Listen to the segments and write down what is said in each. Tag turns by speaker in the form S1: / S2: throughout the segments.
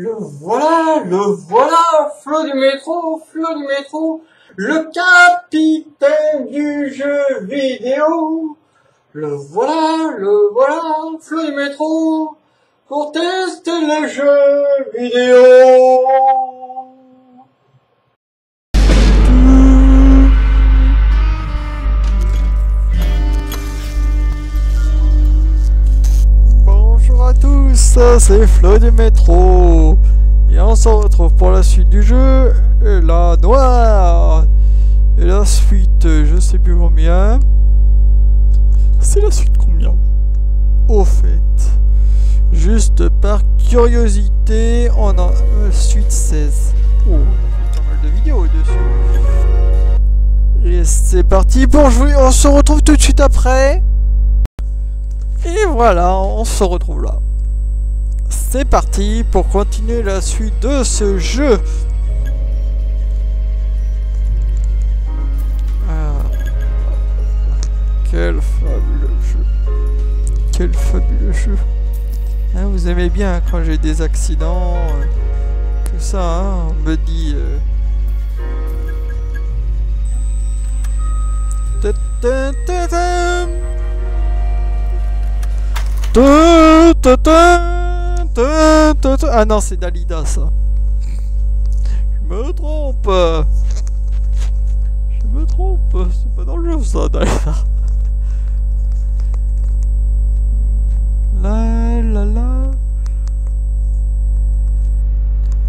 S1: Le voilà, Flo du métro, le capitaine du jeu vidéo. Le voilà, Flo du métro, pour tester les jeux vidéo.
S2: Bonjour à tous, c'est Flo du métro. Et on se retrouve pour la suite du jeu, L.A.NOIRE. Et la suite, je sais plus combien. C'est la suite combien? Au fait, juste par curiosité, on a suite 16. Oh, on a fait pas mal de vidéos dessus. Et c'est parti pour jouer, on se retrouve tout de suite après. Et voilà, on se retrouve là. C'est parti pour continuer la suite de ce jeu. Quel fabuleux jeu. Quel fabuleux jeu. Hein, vous aimez bien quand j'ai des accidents, tout ça, hein, on me dit... Ah non, c'est Dalida ça. Je me trompe. C'est pas dans le jeu ça, Dalida. La.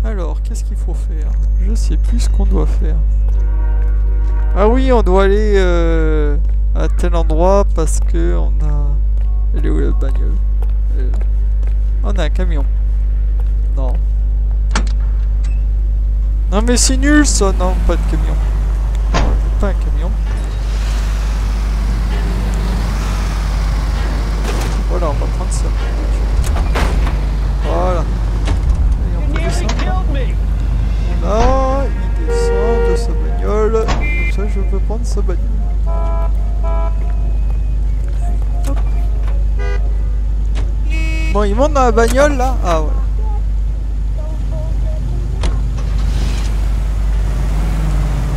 S2: Alors, qu'est-ce qu'il faut faire? Je sais plus ce qu'on doit faire. Ah oui, on doit aller à tel endroit parce que on a... Elle est où la bagnole? On a un camion. Non. Non mais c'est nul ça, non, pas de camion. Pas un camion. Voilà, on va prendre ça. Voilà. Et on peut descendre. Voilà, il descend de sa bagnole. Comme ça, je peux prendre sa bagnole. Hop. Bon, il monte dans la bagnole là. Ah voilà.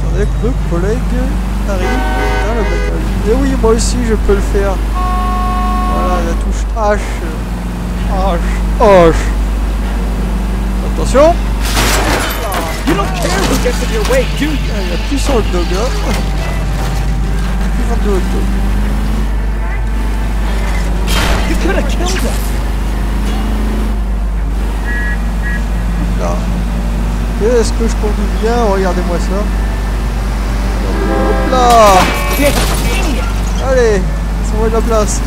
S2: Attendez que le collègue arrive dans la bagnole. Et oui, moi aussi je peux le faire. Voilà la touche H. Attention.
S3: You don't care who gets in your way, do you?
S2: Il appuie sur le dog là. Appuie sur le dog.
S3: You could have killed them.
S2: Là. Est-ce que je conduis bien? Regardez-moi ça. Hop là. Allez, laissez-moi de la place.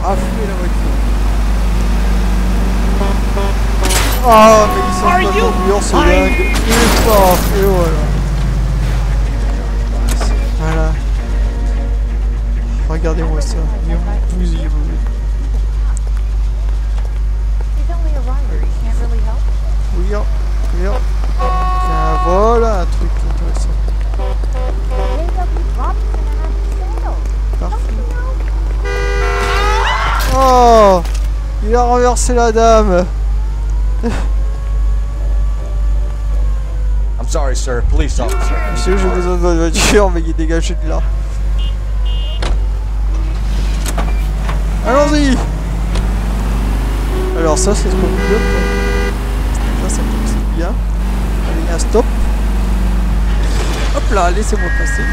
S2: Affler la voiture. Ah, mais ils sont pas conduire, c'est dingue. Il est fort, et voilà. Voilà. Regardez-moi ça. Il est bousillé. Regarde. Tiens, voilà un truc intéressant. Parfait. Oh, il a renversé la dame.
S3: I'm sorry, sir. Police officer.
S2: Monsieur, j'ai besoin de votre voiture, veuillez dégager de là. Allons-y. Alors ça, c'est ce qu'on veut dire. Ça fonctionne bien. Allez, un stop. Hop là, laissez-moi passer.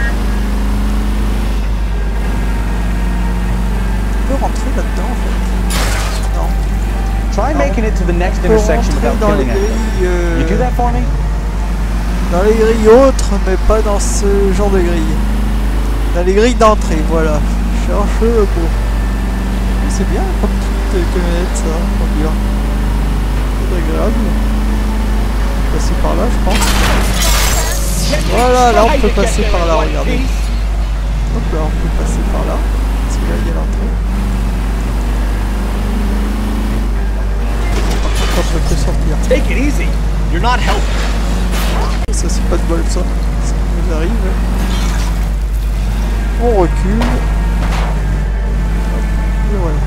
S2: On peut rentrer là-dedans en fait. Non.
S3: Try making it to the next intersection without killing it. You do that for me?
S2: Dans les grilles autres, mais pas dans ce genre de grille. Dans les grilles d'entrée, voilà. Cherche le mot. C'est bien comme petite camionnette ça, conduire. C'est agréable. Passer par là, je pense. Voilà, là on peut passer par là, regardez. Hop là, on peut passer par là. Parce que là il y a l'entrée. Par contre, on peut sortir.
S3: Take it easy. You're not helping.
S2: Ça c'est pas de bol ça. Ça nous arrive. On recule. Et voilà.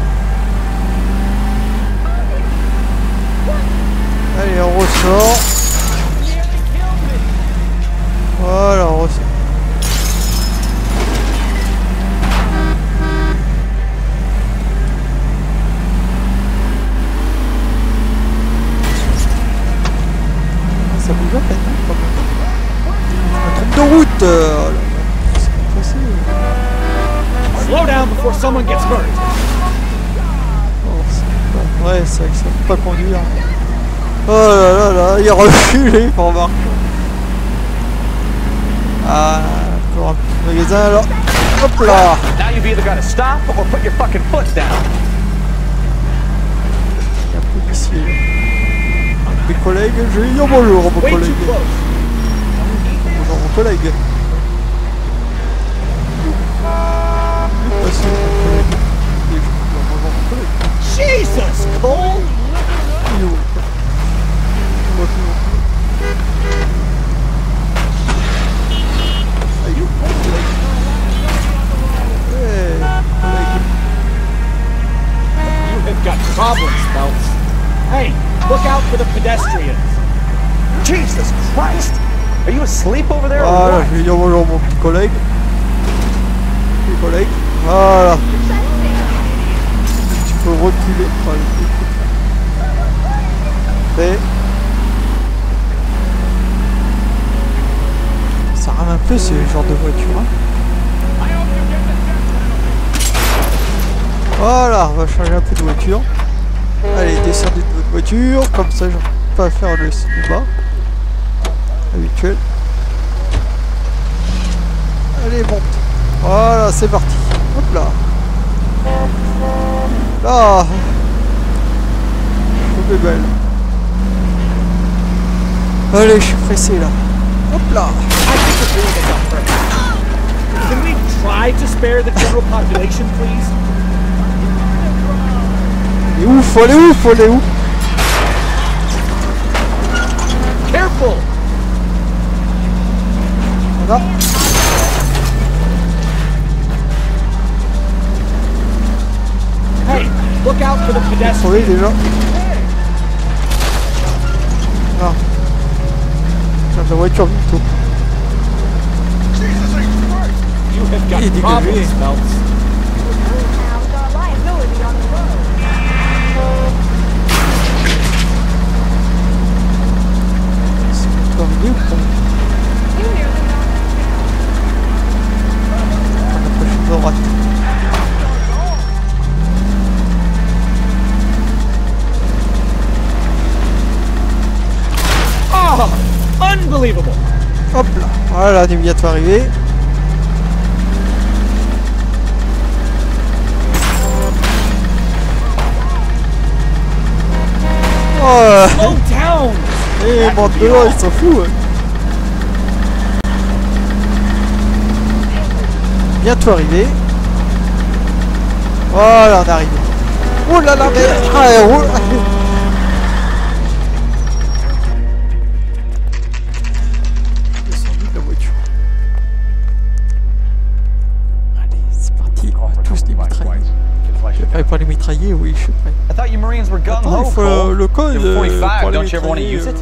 S3: someone gets hurt.
S2: Oh, c'est pas vrai, ça ne peut pas conduire. Oh là là là, il recule, il remarque. Ah, encore un petit magasin alors. Hop là.
S3: Now you've either got to stop or put your fucking foot down.
S2: Il y a un policier là. Mes collègues, je vais dire bonjour à mon collègue. Bonjour mon collègue.
S3: Jesus, Cole! You've got problems, Phelps. Hey, look out for the pedestrians. Jesus Christ! Are you asleep over there?
S2: Voilà, je vais dire bonjour mon petit collègue. Petit collègue. Voilà. Tu peux reculer. Et ça rame un peu ce genre de voiture. Hein. Voilà, on va changer un peu de voiture. Allez, descendez de votre voiture, comme ça je ne peux pas faire le cinéma habituel. Allez, monte. Voilà, c'est parti. Hop là. Là. Je suis belle. Allez, je suis pressé là. Hop là.
S3: Can we try to spare the general population, please?
S2: Il est où? Faut aller où? Faut aller où?
S3: Careful!
S2: Voilà.
S3: Hey, look out for the pedestrians.
S2: Oui, déjà. Non. Dans la voiture bientôt.
S3: You have got
S2: Il est dégagé.
S3: problems, Phelps.
S2: C'est terminé ou pas? On a pas fait de droite.
S3: Oh, unbelievable!
S2: Hop là. Voilà, on est bientôt arrivé. Oh,
S3: Slow down!
S2: et mon dehors, il s'en fout. Bientôt arrivé. Voilà, on est arrivé. Oh là là, mais... Ah, roule. Descendu de la voiture. Allez, c'est parti. On va tous les mitrailler. Je suis prêt pour les mitrailler, oui, je suis prêt.
S3: I thought you Marines were gung
S2: Attends, il
S3: ho.
S2: faut le code
S3: You're 45,
S2: pour les
S3: don't you ever want to
S2: mitrailler.
S3: use it?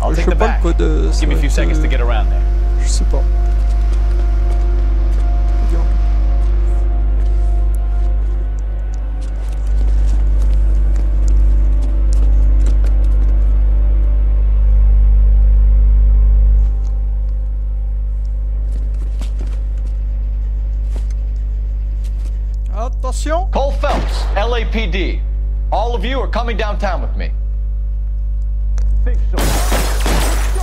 S3: I'll
S2: Je
S3: take
S2: sais
S3: the
S2: pas
S3: back.
S2: le code.
S3: Give me a few seconds to get around there.
S2: Je sais pas. Attention.
S4: Cole Phelps, L.A.P.D. All of you are coming downtown with me.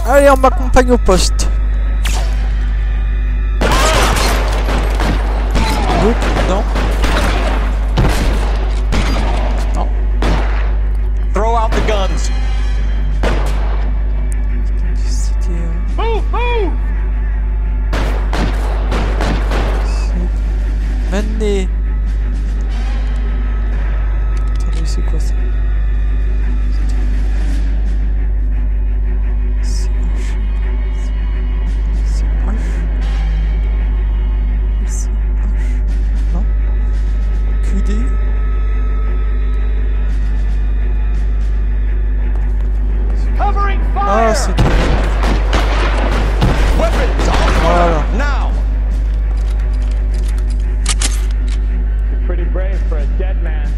S2: Allez, on m'accompagne au poste. Non. Non.
S3: Throw out the guns.
S4: Move, move!
S2: Mané. Attendez, c'est quoi ça? C'est H. C'est H. C'est H. Non? QD.
S4: Covering fire!
S2: Ah, c'est tout.
S4: Weapons on
S2: Voilà.
S4: fire now! You're pretty brave for a dead man.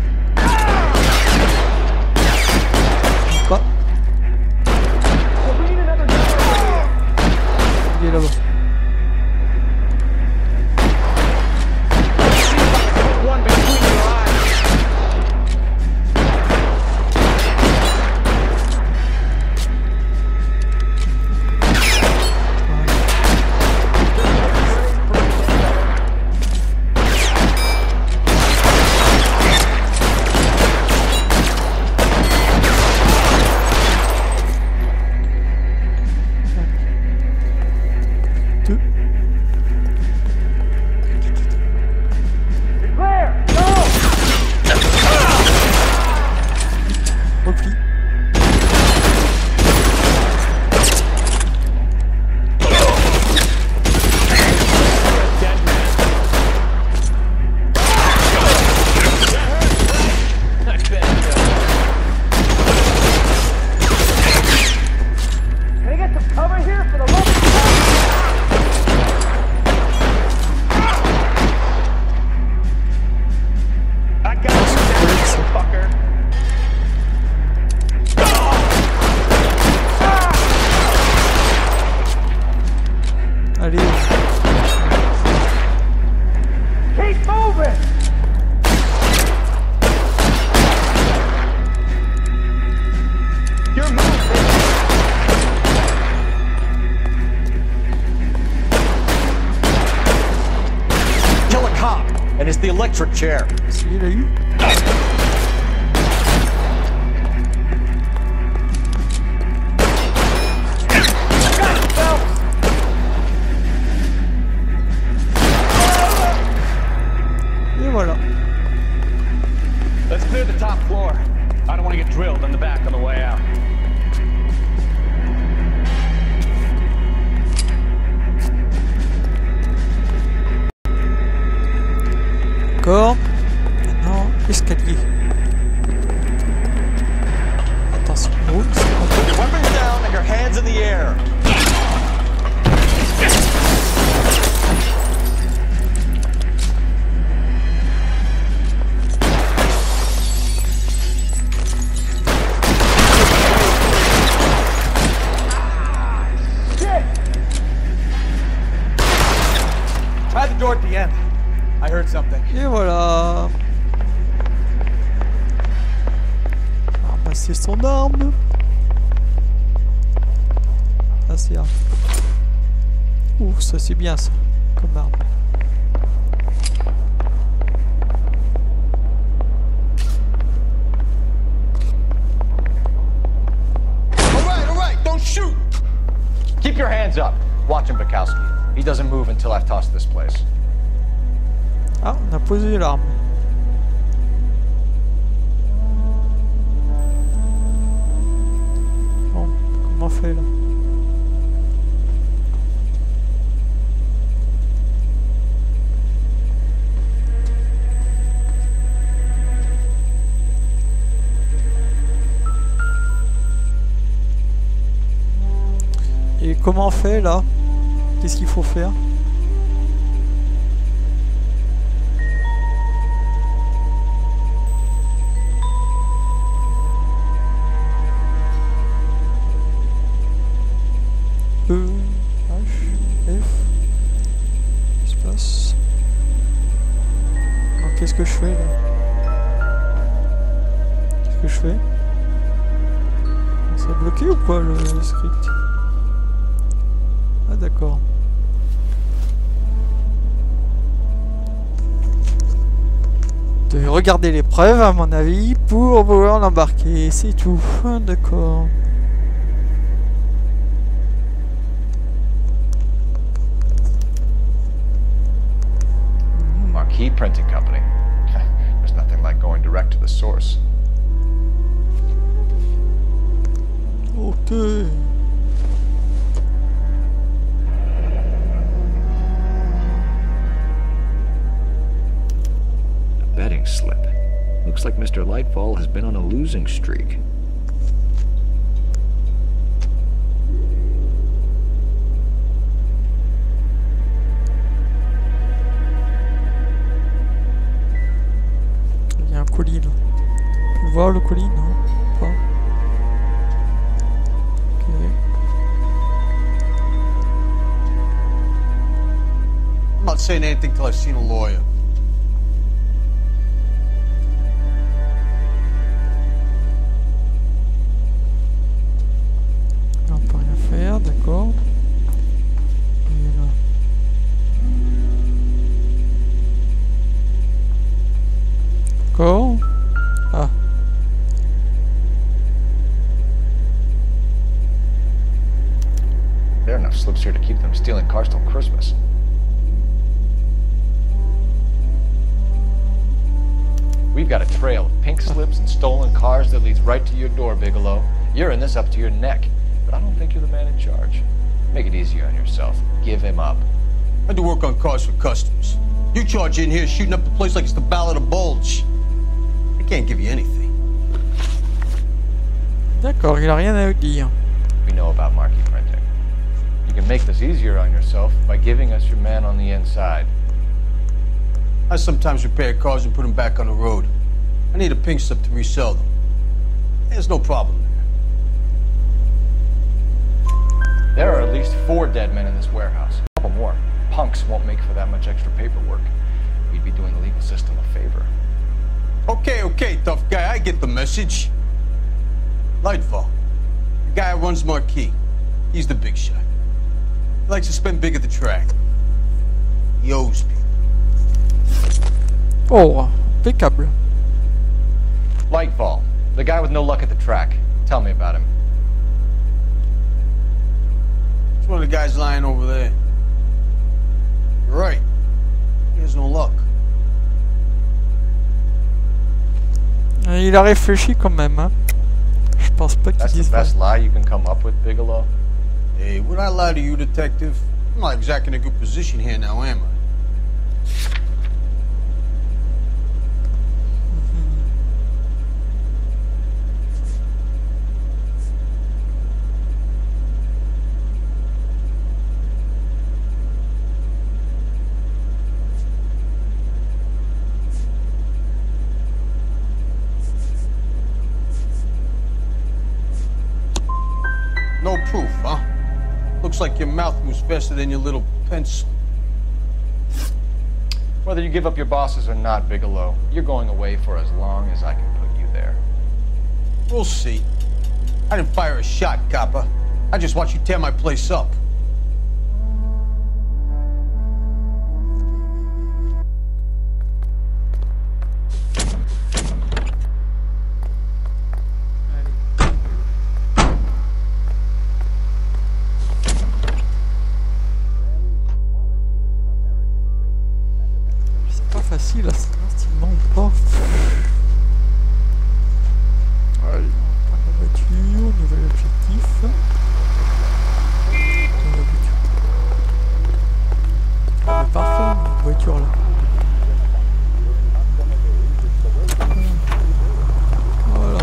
S3: electric chair.
S2: Si, il a eu. Et voilà.
S3: Let's clear the top floor. I don't want to get drilled in the back on the way out.
S2: D'accord. Maintenant, escalier. Attention. Oh, c'est bon.
S3: Your weapons down and your hands in the air. Try the door at the end. I heard something.
S2: Et voilà. Ramasser son arme. Ah, c'est arme. Ouh, ça c'est bien ça, comme arme.
S3: All right, don't shoot. Keep your hands up. Watch him, Bukowski. He doesn't move until I've tossed this place.
S2: Ah, on a posé l'arme. Bon, comment on fait là? Et comment on fait là? Qu'est-ce qu'il faut faire? E, H, F, espace. Alors qu'est-ce que je fais là? Qu'est-ce que je fais? Ça a bloqué ou quoi le script? Ah d'accord. De regarder l'épreuve à mon avis pour pouvoir l'embarquer, c'est tout. Ah, d'accord.
S3: Marquee Printing Company. There's nothing like going direct to the source.
S2: Ok.
S3: Betting slip. Looks like Mr. Lightfall has been on a losing streak.
S2: Il y a un colis là. Tu peux voir le colis, non? Pas. Ok.
S5: I'm not saying anything till I've seen a lawyer.
S2: On peut rien faire, d'accord. Et là. D'accord. Ah.
S3: There are enough slips here to keep them stealing cars till Christmas. We've got a trail of pink slips and stolen cars that leads right to your door, Bigelow. You're in this up to your neck, but I don't think you're the man in charge. Make it easier on yourself. Give him up.
S5: I do work on cars for customers. You charge in here shooting up the place like it's the Ballad of Bulge. I can't give you anything.
S2: D'accord, il a rien à dire.
S3: We know about marquee printing. You can make this easier on yourself by giving us your man on the inside.
S5: I sometimes repair cars and put them back on the road. I need a pink slip to resell them. There's no problem there.
S3: There are at least 4 dead men in this warehouse. A couple more. Punks won't make for that much extra paperwork. We'd be doing the legal system a favor.
S5: Okay, tough guy, I get the message. Lightfall, the guy who runs Marquee. He's the big shot. He likes to spend big at the track. He owes people.
S2: Oh, impeccable.
S3: Lightfall, the guy with no luck at the track. Tell me about him.
S5: It's one of the guys lying over there. You're right. He has no luck.
S2: Il a réfléchi quand même, hein. Je pense pas qu'il
S3: That's the
S2: dise
S3: best lie you can come up with, Bigelow?
S5: Hey, would I lie to you, detective? I'm not exactly in a good position here now, am I? No proof, huh? Looks like your mouth moves faster than your little pencil.
S3: Whether you give up your bosses or not, Bigelow, you're going away for as long as I can put you there.
S5: We'll see. I didn't fire a shot, copper. I just watched you tear my place up.
S2: Facile, instinctivement ou pas. Allez, on prend la voiture, nouvel objectif. Nouvelle voiture. Ah, mais parfait, une voiture là. Voilà,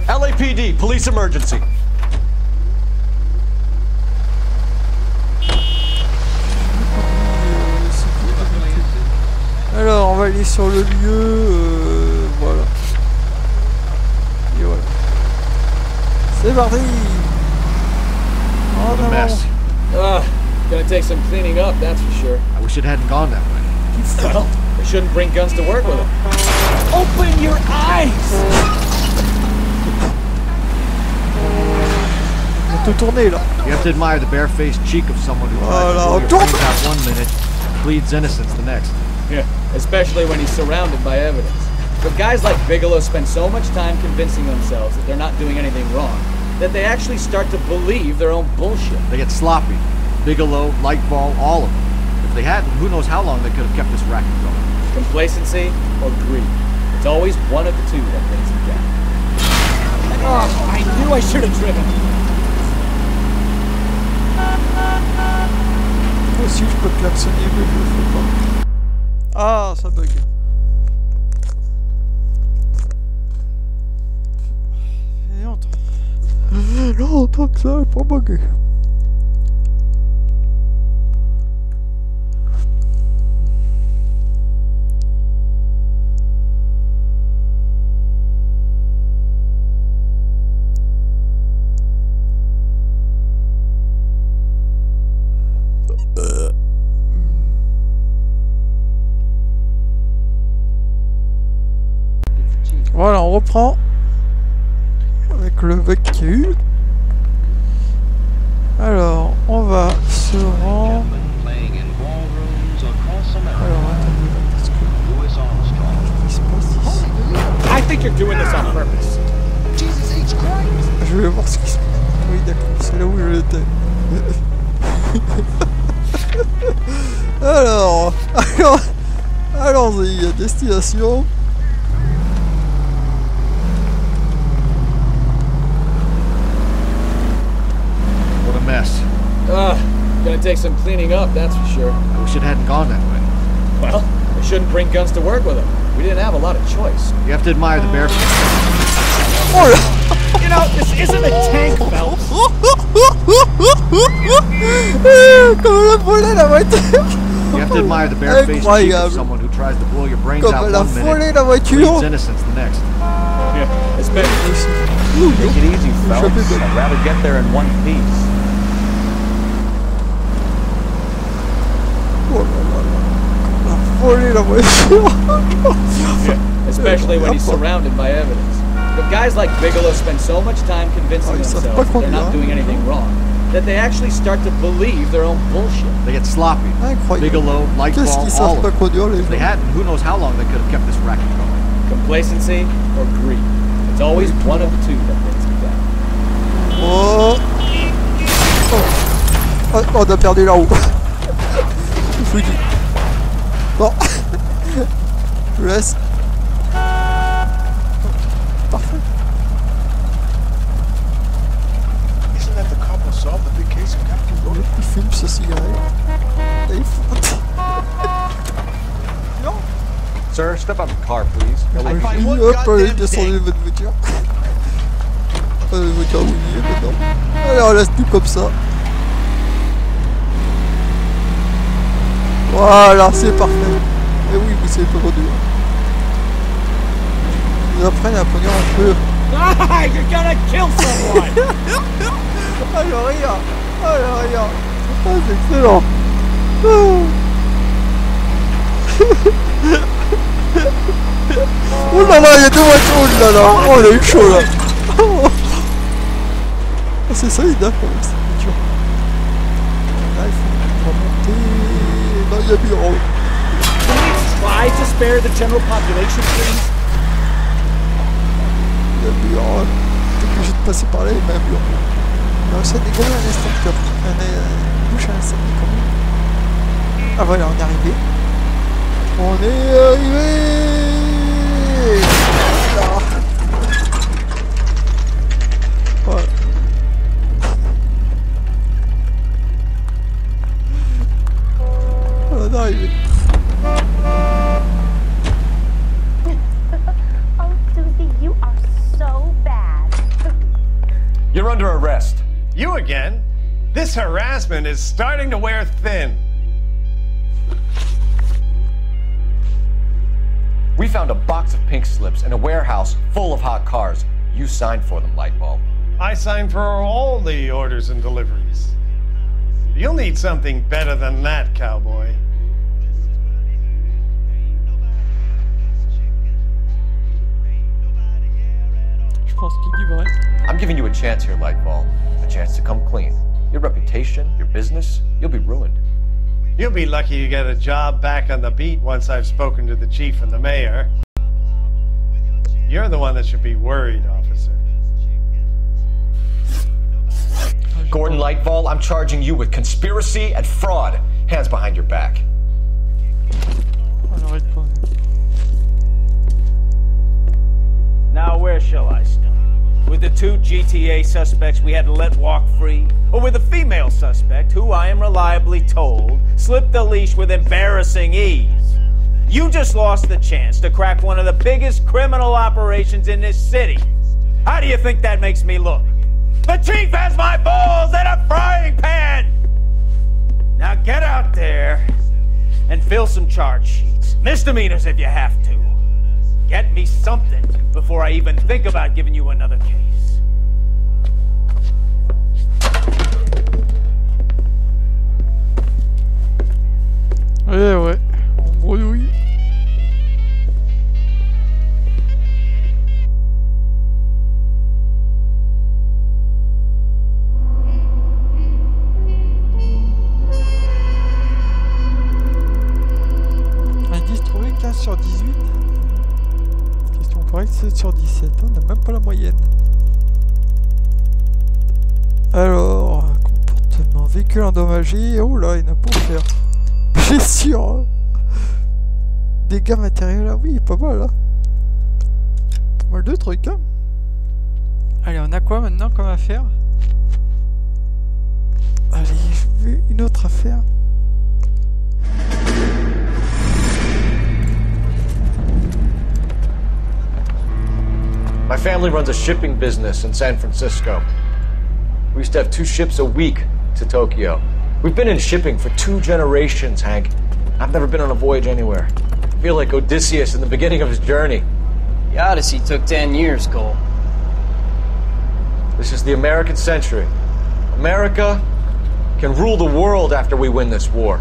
S4: L.A.P.D. Police emergency.
S2: Alors, on va aller sur le lieu, voilà. Et voilà. C'est parti. En
S3: What a
S2: avant.
S3: mess.
S6: Gonna take some cleaning up, that's for sure.
S3: I wish it hadn't gone that way.
S6: Well, we shouldn't bring guns to work with them. Open your eyes!
S2: On peut tourner là.
S3: You have to admire the barefaced cheek of someone who tries to blow your brains out one minute, pleads innocence the next.
S6: Yeah, especially when he's surrounded by evidence. But guys like Bigelow spend so much time convincing themselves that they're not doing anything wrong, that they actually start to believe their own bullshit.
S3: They get sloppy. Bigelow, Lightball, all of them. If they hadn't, who knows how long they could have kept this racket going.
S6: Complacency or greed. It's always one of the two that brings them down. Oh, I knew I should have driven.
S2: Moi aussi je peux klaxonner mais je le fais pas. Ah, ça bug. Et non, tant que ça, pas bugué. Voilà, on reprend avec le véhicule. Alors, on va se rendre. Alors, attendez, parce que qu'est-ce qui se passe ici?
S6: I think you're doing this on purpose.
S2: Je vais voir ce qui se passe. Oui, d'accord, c'est là où je l'étais. Alors, allons-y, à destination.
S3: Mess.
S6: Gonna take some cleaning up, that's for sure.
S3: I wish it hadn't gone that way.
S6: Well, we shouldn't bring guns to work with them. We didn't have a lot of choice.
S3: You have to admire the barefaced.
S6: You know, this isn't a tank, Phelps.
S3: You have to admire the barefaced cheek of someone who tries to blow your brains out one minute, pleads innocence the next.
S6: Yeah, especially.
S4: Take it easy, Phelps. I'd rather get there in one piece.
S6: Yeah, especially when he's surrounded by evidence. But guys like Bigelow spend so much time convincing themselves that they're not doing anything wrong, that they actually start to believe their own bullshit.
S7: They get sloppy.
S2: Incroyable.
S7: Bigelow,
S2: Qu'est-ce qu'ils
S7: Lightfall, all
S2: savent
S7: of
S2: pas
S7: them.
S2: conduire les
S7: If they
S2: gens?
S7: hadn't, who knows how long they could have kept this racket going.
S6: Complacency or greed. It's always one of the two that brings me down.
S2: Oh. Oh, on a perdu là-haut. Je vous dis. Bon. Je laisse. Parfait.
S8: Isn't that the couple solved the big case of Captain Gordon?
S2: Il fume sa cigarette. Et il fout. Non.
S3: Sir, step out of the car, please.
S2: Hop, il descend de votre voiture. La voiture où il est maintenant. Allez, on laisse tout comme ça. Voilà, c'est parfait. Et oui, vous savez pas conduire. Ils apprennent à conduire un peu.
S6: Ah, you're gonna kill someone!
S2: Ah, le rire. Ah, le rire. Ah, c'est excellent. Oh là là, il y a deux voitures, oh là là. Oh, on a eu chaud là. Ah, c'est solide, hein, quand même, cette voiture. Là, il faut remonter. Là, il y a plus en haut.
S6: Try to spare the general population, please.
S2: Il y a plus en haut. T'es obligé de passer par là, il m'a vu. On a réussi à dégommer un extincteur. Une bouche à incendie quand même. Ah voilà, on est arrivé. On est arrivé. Voilà. Voilà. On est arrivé.
S9: Oh, Susie, you are so bad.
S4: You're under arrest.
S10: You again? This harassment is starting to wear thin.
S3: We found a box of pink slips in a warehouse full of hot cars. You signed for them, Lightbulb.
S10: I signed for all the orders and deliveries. You'll need something better than that, cowboy.
S2: Je pense qu'il dit vrai.
S3: I'm giving you a chance here, Lightbulb. A chance to come clean. Your reputation, your business, you'll be ruined.
S10: You'll be lucky you get a job back on the beat once I've spoken to the chief and the mayor. You're the one that should be worried, officer.
S3: Gordon Lightbulb, I'm charging you with conspiracy and fraud. Hands behind your back.
S2: On arrête pas.
S11: Now where shall I start? With the two GTA suspects we had to let walk free? Or with the female suspect, who I am reliably told slipped the leash with embarrassing ease? You just lost the chance to crack one of the biggest criminal operations in this city. How do you think that makes me look? The chief has my balls in a frying pan! Now get out there and fill some charge sheets. Misdemeanors if you have to. Get me something before I even think about giving you another case.
S2: Ouais, on bredouille. Indice trouvé 15 sur 18. Question correcte 7 sur 17. On n'a même pas la moyenne. Alors, comportement, véhicule endommagé. Oh là, il n'a pas cher. Gestion. Dégâts matériels, là, oui, pas mal, là. Pas mal de trucs, hein. Allez, on a quoi maintenant comme affaire? Allez, je veux une autre affaire.
S3: My family runs a shipping business in San Francisco. We used to have 2 ships a week to Tokyo. We've been in shipping for 2 generations, Hank. I've never been on a voyage anywhere. I feel like Odysseus in the beginning of his journey.
S12: The Odyssey took 10 years, Cole.
S3: This is the American century. America can rule the world after we win this war.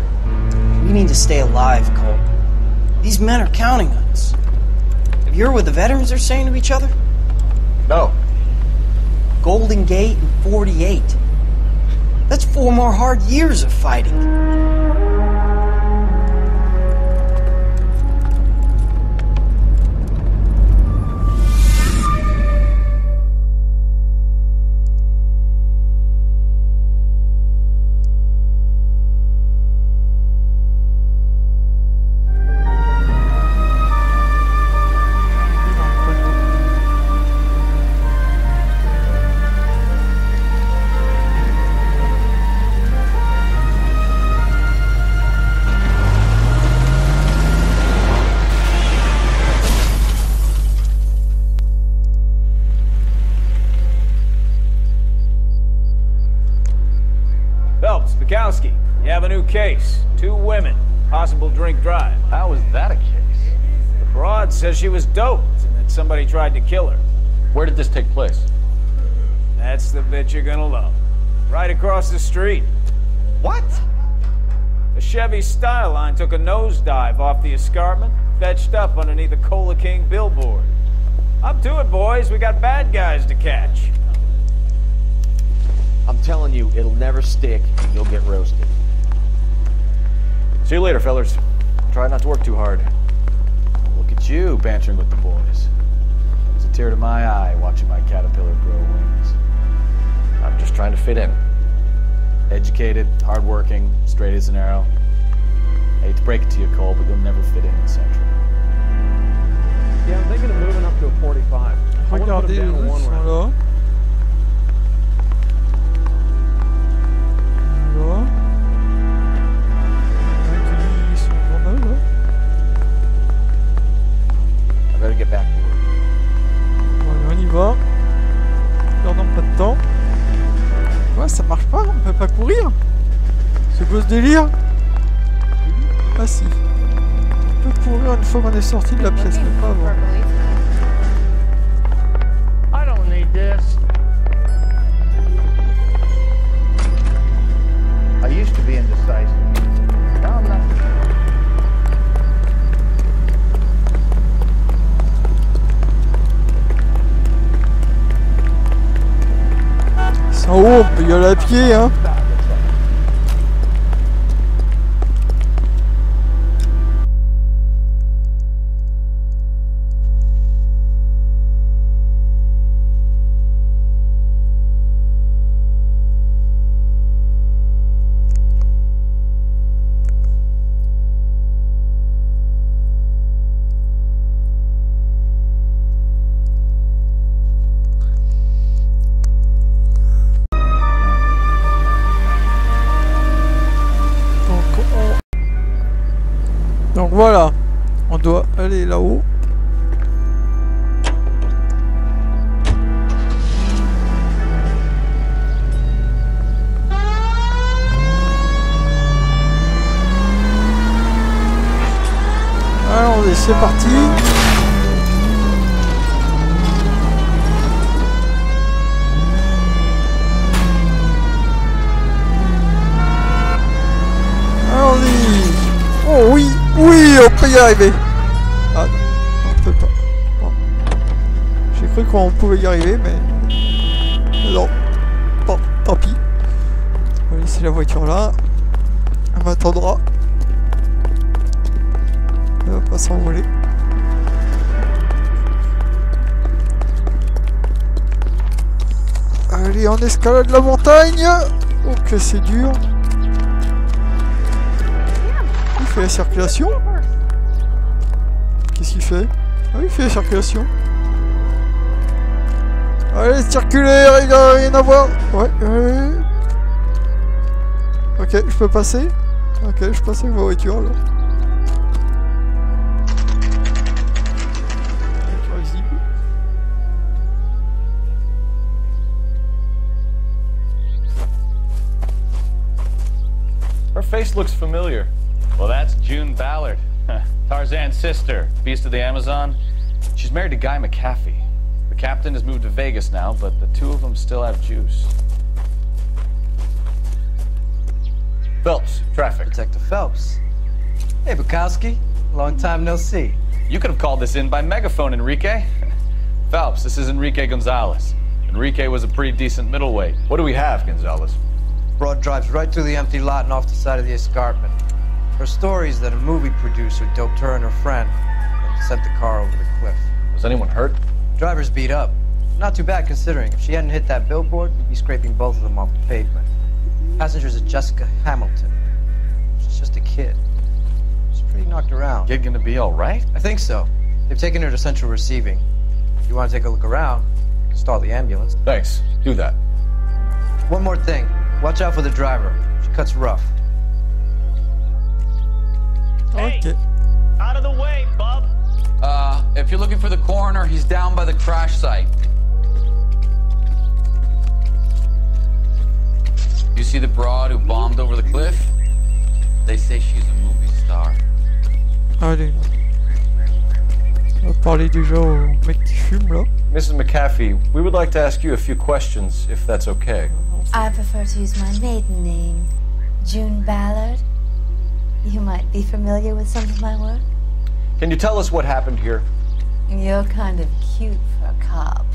S12: We need to stay alive, Cole. These men are counting on us. Have you heard what the veterans are saying to each other?
S3: No.
S12: Golden Gate and 48. That's 4 more hard years of fighting.
S11: You have a new case. 2 women. Possible drink drive.
S4: How is that a case?
S11: The broad says she was doped and that somebody tried to kill her.
S3: Where did this take place?
S11: That's the bit you're gonna love. Right across the street.
S4: What?
S11: The Chevy Style Line took a nosedive off the escarpment, fetched up underneath a Cola King billboard. Up to it, boys. We got bad guys to catch.
S3: I'm telling you, it'll never stick, and you'll get roasted. See you later, fellas. Try not to work too hard. Look at you, bantering with the boys. It's a tear to my eye watching my caterpillar grow wings. I'm just trying to fit in. Educated, hardworking, straight as an arrow. Hate to break it to you, Cole, but you'll never fit in Central.
S13: Yeah, I'm thinking of moving up to a 45.
S2: Regardez les Russes sont là. Là. Ils sont devant eux, là.
S3: I better get back to work.
S2: Voilà, on y va. Perdons pas de temps. Ouais, ça marche pas, on peut pas courir. C'est quoi ce délire? Ah si. On peut courir une fois qu'on est sorti de la pièce, mais pas avant.
S14: I don't need this. I used to be indecisive. Now I'm not.
S2: C'est en haut, on peut y aller à pied, hein. Donc voilà, on doit aller là-haut. Allez, c'est parti. Allez. Oh oui. Oui, on peut y arriver. Ah non, on peut pas. Bon. J'ai cru qu'on pouvait y arriver, mais non. Bon, tant pis. On va laisser la voiture là. Elle m'attendra. Elle va pas s'envoler. Allez, on escalade la montagne. Oh que c'est dur. Il fait la circulation. Qu'est-ce qu'il fait? Ah oui, il fait la circulation. Allez, circuler, il n'y a rien à voir. Ouais, Ok, je peux passer? Ok, je passe avec ma voiture là.
S4: Her face looks familiar. Well, that's June Ballard, Tarzan's sister, beast of the Amazon. She's married to Guy McAfee. The captain has moved to Vegas now, but the 2 of them still have juice. Phelps, traffic.
S15: Detective Phelps. Hey, Bukowski. Long time no see.
S4: You could have called this in by megaphone, Enrique. Phelps, this is Enrique Gonzalez. Enrique was a pretty decent middleweight.
S3: What do we have, Gonzalez?
S15: Broad drives right through the empty lot and off the side of the escarpment. Her story is that a movie producer doped her and her friend and sent the car over the cliff.
S3: Was anyone hurt?
S15: Driver's beat up. Not too bad considering. If she hadn't hit that billboard, we'd be scraping both of them off the pavement. Passenger's a Jessica Hamilton. She's just a kid. She's pretty knocked around.
S4: Kid gonna be all right?
S15: I think so. They've taken her to central receiving. If you want to take a look around, stall the ambulance.
S3: Thanks. Do that.
S15: One more thing. Watch out for the driver. She cuts rough.
S11: Hey, out of the way, bub.
S16: If you're looking for the coroner, he's down by the crash site. You see the broad who bombed over the cliff? They say she's a movie star.
S2: Allez. On va parler déjà au mec qui fume là.
S3: Mrs. McAfee, we would like to ask you a few questions, if that's okay.
S17: I prefer to use my maiden name, June Ballard. You might be familiar with some of my work.
S3: Can you tell us what happened here?
S17: You're kind of cute for a cop.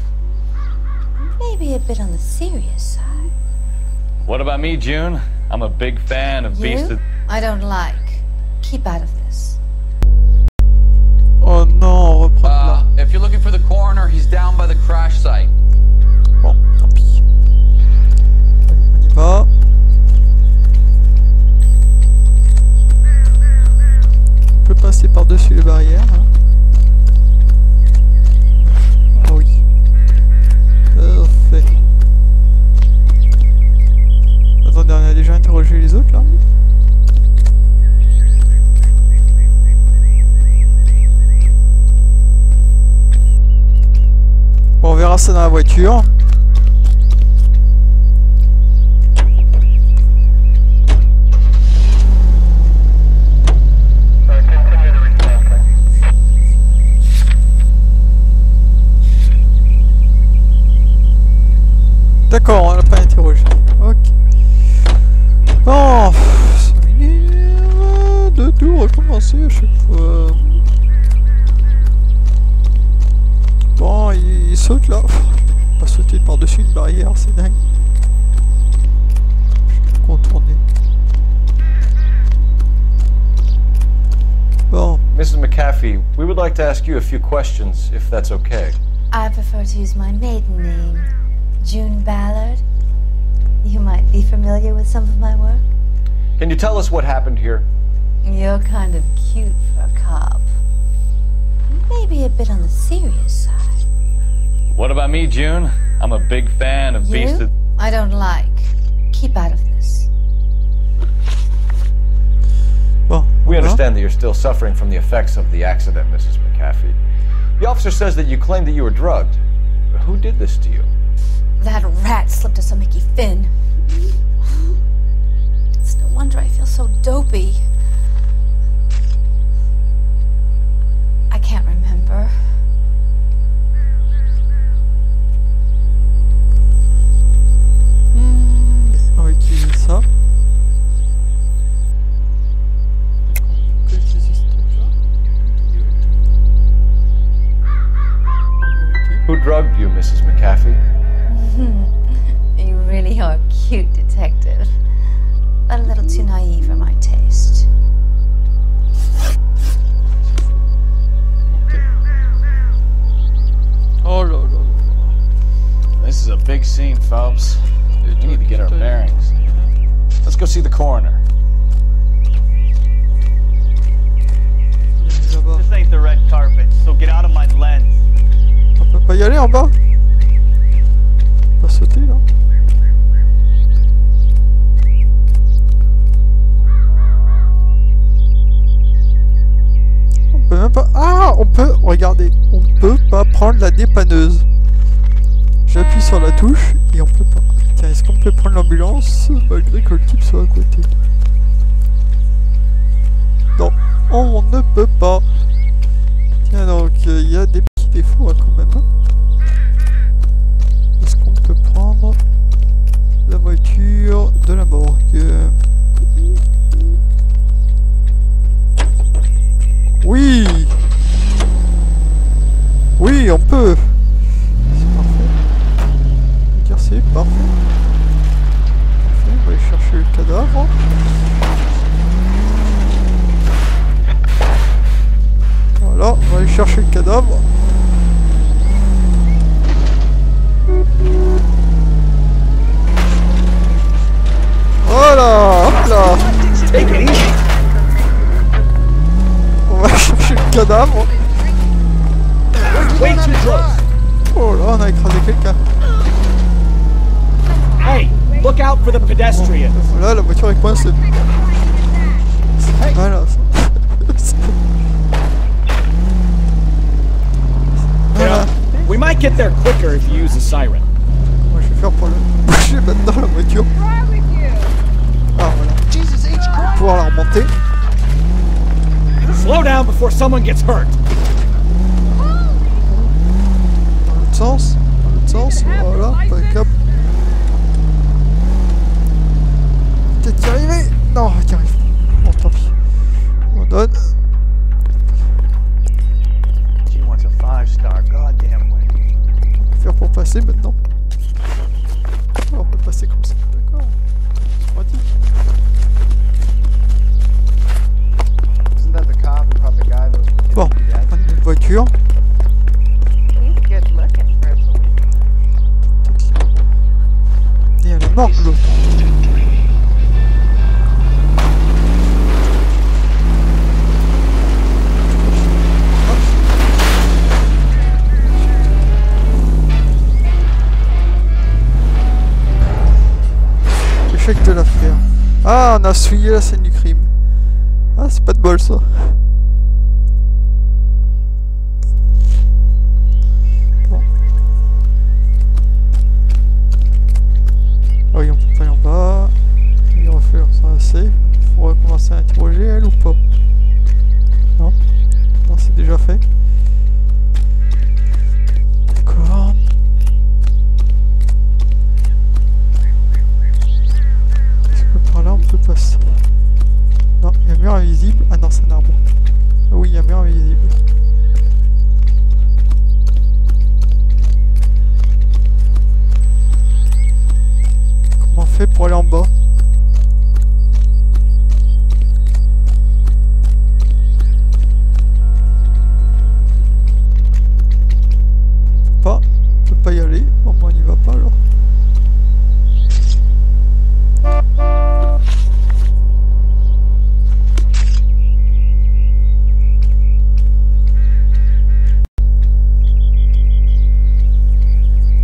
S17: Maybe a bit on the serious side.
S4: What about me, June? I'm a big fan of Beast of...
S17: I don't like. Keep out of this.
S2: Oh non, reprendre là.
S16: If you're looking for the coroner, he's down by the crash site.
S2: Bon, tant pis. On y va. On peut passer par-dessus les barrières. Hein. Ah oui. Parfait. Attendez, on a déjà interrogé les autres là. Bon, on verra ça dans la voiture. D'accord, on l'a pas interrogé. Ok. Bon, ça m'énerve de tout recommencer à chaque fois. Bon, il saute là. Il pas sauter par-dessus une barrière, c'est dingue. Je vais contourner. Bon.
S3: Mrs. McAfee, we would like to ask you a few questions, if that's okay.
S17: I prefer to use my maiden name, June Ballard. You might be familiar with some of my work.
S3: Can you tell us what happened here?
S17: You're kind of cute for a cop. Maybe a bit on the serious side.
S4: What about me, June? I'm a big fan of Beast of...
S17: I don't like. Keep out of this.
S2: Well,
S3: we understand that you're still suffering from the effects of the accident, Mrs. McAfee. The officer says that you claimed that you were drugged. But who did this to you?
S17: That rat slipped us a Mickey Finn. It's no wonder I feel so dopey. I can't remember.
S2: On va utiliser ça.
S3: Who drugged you, Mrs. McAfee?
S17: You really are a cute detective. A little too naive for my taste.
S2: Oh là là.
S4: This is a big scene, Phelps. We need to get our bearings. Let's go see the coroner.
S11: This ain't the red carpet, so get out of my lens.
S2: On peut pas y aller en bas? On peut pas sauter là? On peut même pas... Ah, on peut... Regardez, on peut pas prendre la dépanneuse. J'appuie sur la touche et on peut pas. Tiens, est-ce qu'on peut prendre l'ambulance malgré que le type soit à côté? Non, on ne peut pas. Tiens donc, il y a des petits défauts hein, quand même. Hein. Est-ce qu'on peut prendre la voiture de la morgue? Oui! Oui, on peut! C'est parfait. Je veux dire, c'est parfait. On va aller chercher. aller chercher le cadavre. Voilà, hop là. On va chercher le cadavre. Oh là, on a écrasé quelqu'un.
S6: Hey, look out for the pedestrian.
S2: Voilà, la voiture est coincée. Voilà. Voilà.
S6: We might get there quicker if you use a siren.
S2: Moi, je vais faire pour le bouger maintenant la voiture. Ah voilà. On va pouvoir la remonter.
S6: Slow down before someone gets hurt.
S2: Dans l'autre sens. Dans l'autre sens. Voilà. Pas cap. Peut-être y arriver. Non, t'y arrives. Bon, tant pis. On donne.
S14: She wants a 5-star goddamn way.
S2: On va faire pour passer maintenant. Oh, on peut passer comme ça. D'accord. C'est pratique.
S14: Isn't that the cop who caught the guy that was
S2: Bon, on prend une voiture.
S9: He's good looking for a police.
S2: Et elle est morte l'autre. Échec de l'affaire. Ah, on a souillé la scène du crime. Ah, c'est pas de bol ça. Bon. Ah oui, on peut pas aller en bas. Il va falloir ça assez. Il faudra commencer à interroger elle ou pas. Non. Non, c'est déjà fait. D'accord. Est-ce que par là on peut passer? Non, il y a un mur invisible. Ah non, c'est un arbre. Ah oui, il y a un mur invisible. Comment on fait pour aller en bas? On peut pas y aller. Bon, moi on n'y va pas alors.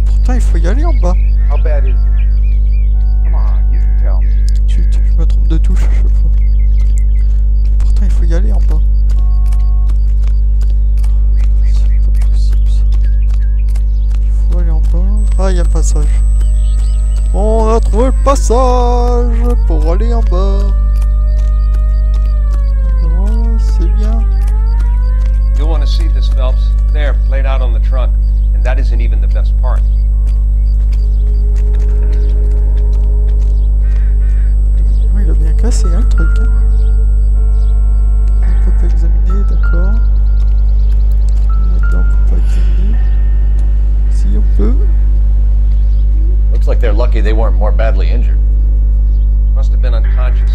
S2: Pourtant il faut y aller en bas.
S14: How bad is it? Come on, you can tell me.
S2: Chut, je me trompe de touche à chaque fois. Pourtant il faut y aller en bas. C'est pas possible ça. Il faut aller en bas. Ah, il y a un passage. On a trouvé le passage pour aller en bas. Oh, c'est bien.
S3: You'll want to see this, Phelps. There, played out on the trunk. And that isn't even the best part.
S2: Oh, il a bien cassé hein, le truc. Hein. On peut pas examiner, d'accord. Là-dedans, on peut pas examiner. Si, on peut.
S3: Looks like they're lucky they weren't more badly injured. Must have been unconscious.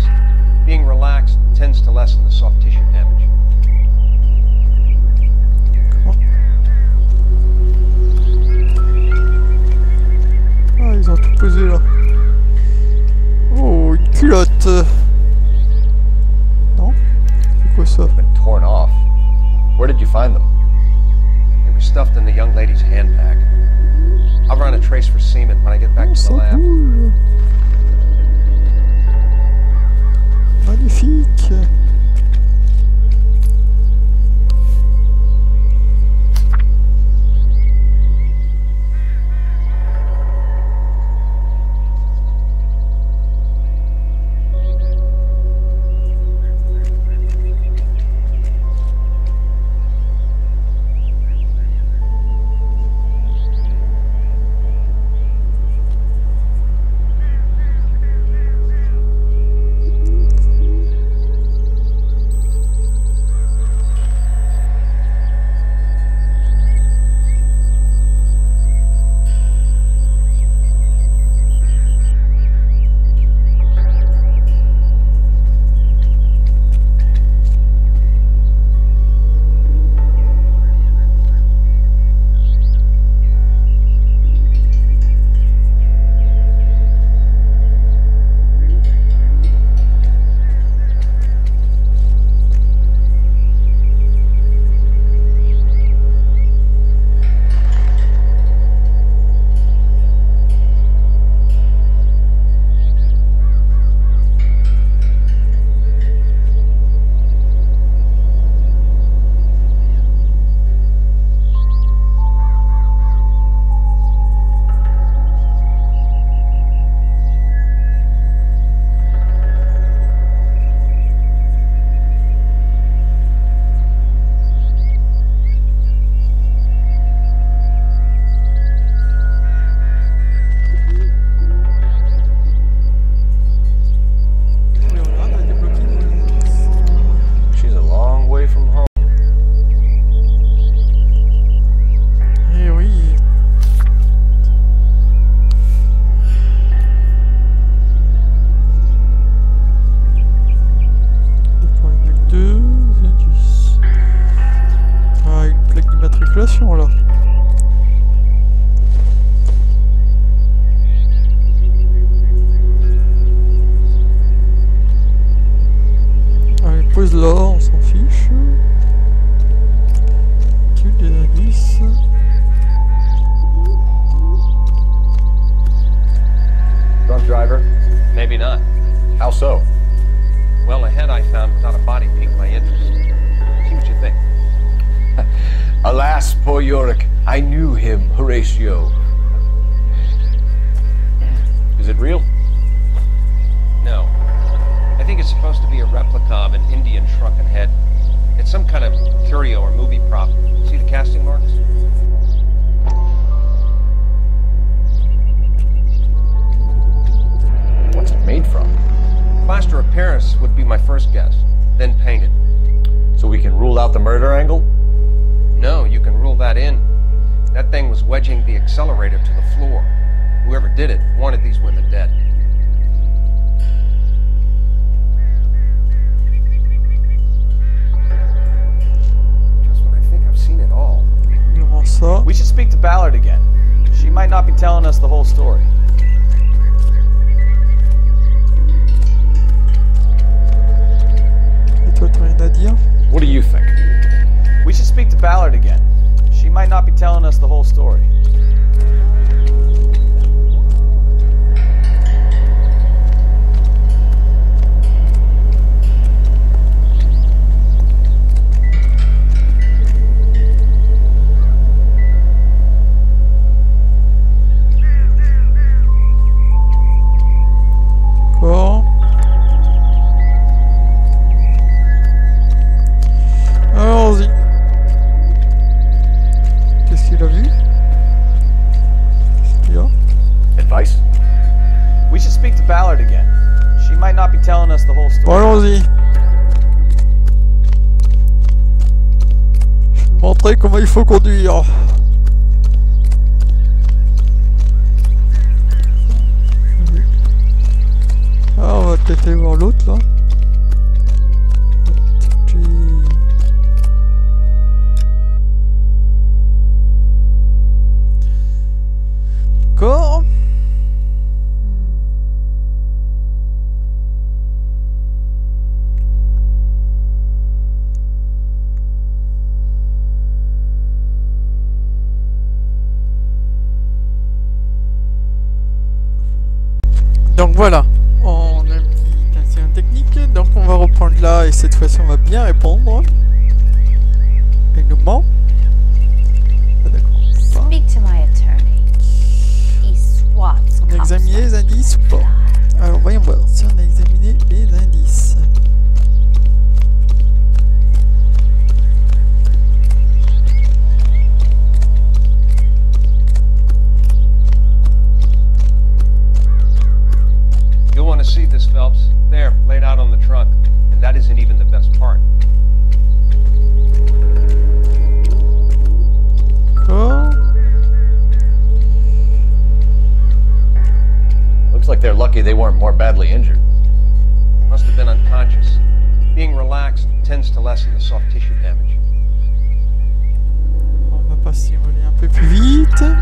S3: Being relaxed tends to lessen the soft tissue damage.
S2: Ah, ils ont tout posé là. Oh, une culotte. Non? C'est quoi ça?
S3: Been torn off. Where did you find them? They were stuffed in the young lady's handbag. I'll run a trace for semen when I get back to the lab.
S2: Cool. Magnifique. circulation là. Allez, pose là, on s'en fiche. Tuile des indices.
S3: Drunk driver?
S18: Maybe not.
S3: How so?
S18: Well, a head I found without a body piqued my interest. See what you think.
S3: Alas, poor Yorick. I knew him, Horatio.
S18: Is it real? No. I think it's supposed to be a replica of an Indian shrunken head. It's some kind of curio or movie prop. See the casting marks?
S3: What's it made from?
S18: Plaster of Paris would be my first guess, then painted.
S3: So we can rule out the murder angle?
S18: No, you can rule that in. That thing was wedging the accelerator to the floor. Whoever did it wanted these women dead. Just when I think I've seen it all.
S6: We should speak to Ballard again. She might not be telling us the whole story.
S2: Toi, t'as rien à dire?
S3: What do you think?
S6: We should speak to Ballard again. She might not be telling us the whole story.
S2: D'accord. Allons-y. Qu'est-ce qu'il a vu? Qu'est-ce qu'il y a?
S3: Advice?
S6: We should speak to Ballard again. She might not be telling us the whole story.
S2: Allons-y. Je vais te montrer comment il faut conduire. Ah, on va peut-être aller voir l'autre là. D'accord. Donc voilà, on a un petit incident technique, donc on va reprendre là et cette fois-ci on va bien répondre. Il nous ment. Ah, d'accord.
S17: Speak to my attorney. He swats
S2: On a
S17: cops
S2: examiné
S17: like
S2: les indices ou pas? Alors voyons voir si on a examiné les indices.
S18: You'll want to see this, Phelps. There, laid out on the trunk. And that isn't even the best part.
S2: D'accord.
S3: Looks like they're lucky they weren't more badly injured.
S18: Must have been unconscious. Being relaxed tends to lessen the soft tissue damage.
S2: On va passer un peu plus vite. Là